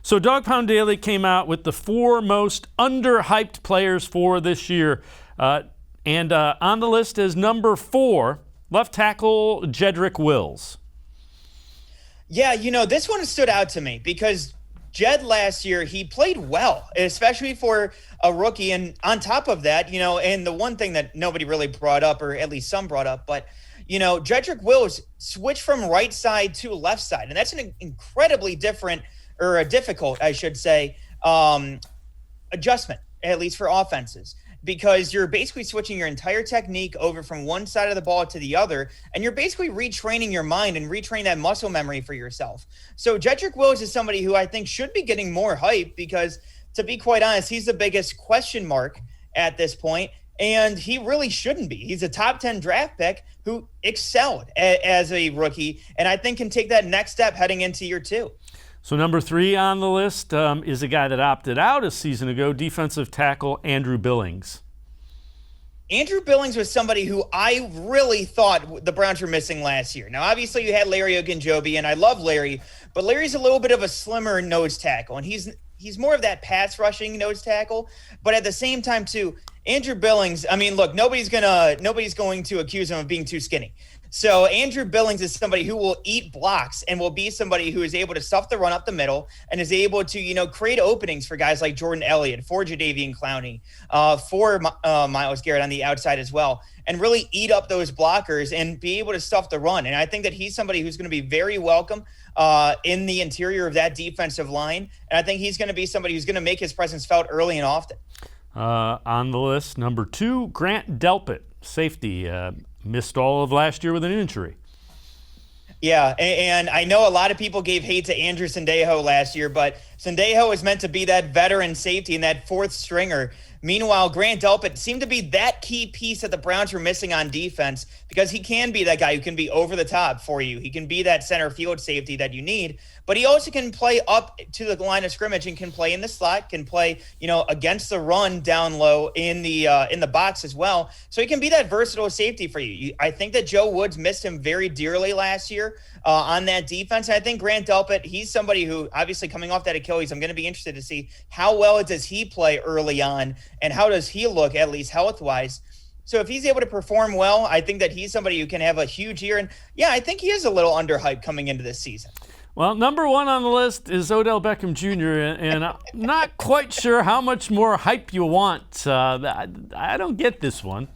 So Dog Pound Daily came out with the 4 most underhyped players for this year. And on the list is number 4, left tackle Jerick Williams. Yeah, this one stood out to me because Jed last year, he played well, especially for a rookie. And on top of that, and the one thing that nobody really brought up, or at least some brought up, but Jerick Williams switched from right side to left side. And that's an incredibly difficult, I should say, adjustment, at least for offenses, because you're basically switching your entire technique over from one side of the ball to the other, and you're basically retraining your mind and retraining that muscle memory for yourself. So Jerick Williams is somebody who I think should be getting more hype because, to be quite honest, he's the biggest question mark at this point, and he really shouldn't be. He's a top 10 draft pick who excelled as a rookie, and I think can take that next step heading into year 2. So number 3 on the list is a guy that opted out a season ago, defensive tackle Andrew Billings. Andrew Billings was somebody who I really thought the Browns were missing last year. Now, obviously, you had Larry Ogunjobi, and I love Larry, but Larry's a little bit of a slimmer nose tackle, and he's more of that pass rushing nose tackle. But at the same time, too, Andrew Billings, I mean, look, nobody's going to accuse him of being too skinny. So Andrew Billings is somebody who will eat blocks and will be somebody who is able to stuff the run up the middle and is able to, create openings for guys like Jordan Elliott, for Jadeveon Clowney, for Myles Garrett on the outside as well, and really eat up those blockers and be able to stuff the run. And I think that he's somebody who's going to be very welcome in the interior of that defensive line. And I think he's going to be somebody who's going to make his presence felt early and often. On the list, number 2, Grant Delpit, safety. Missed all of last year with an injury. Yeah, and I know a lot of people gave hate to Andrew Sendejo last year, but Sendejo is meant to be that veteran safety and that 4th stringer. Meanwhile, Grant Delpit seemed to be that key piece that the Browns were missing on defense because he can be that guy who can be over the top for you. He can be that center field safety that you need, but he also can play up to the line of scrimmage and can play in the slot, can play, against the run down low in the box as well. So he can be that versatile safety for you. I think that Joe Woods missed him very dearly last year on that defense. And I think Grant Delpit, he's somebody who obviously coming off that Achilles, I'm going to be interested to see how well does he play early on and how does he look, at least health-wise. So if he's able to perform well, I think that he's somebody who can have a huge year. And, yeah, I think he is a little underhyped coming into this season. Well, number 1 on the list is Odell Beckham Jr., and I'm not quite sure how much more hype you want. I don't get this one.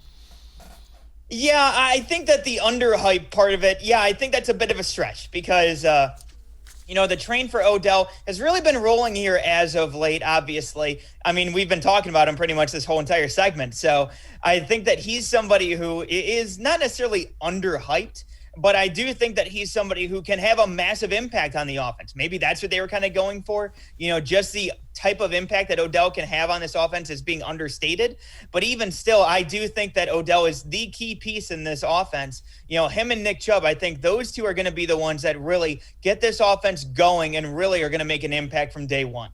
Yeah, I think that the underhype part of it, I think that's a bit of a stretch because the train for Odell has really been rolling here as of late, obviously. I mean, we've been talking about him pretty much this whole entire segment. So I think that he's somebody who is not necessarily underhyped, but I do think that he's somebody who can have a massive impact on the offense. Maybe that's what they were kind of going for. Just the type of impact that Odell can have on this offense is being understated. But even still, I do think that Odell is the key piece in this offense. Him and Nick Chubb, I think those two are going to be the ones that really get this offense going and really are going to make an impact from day one.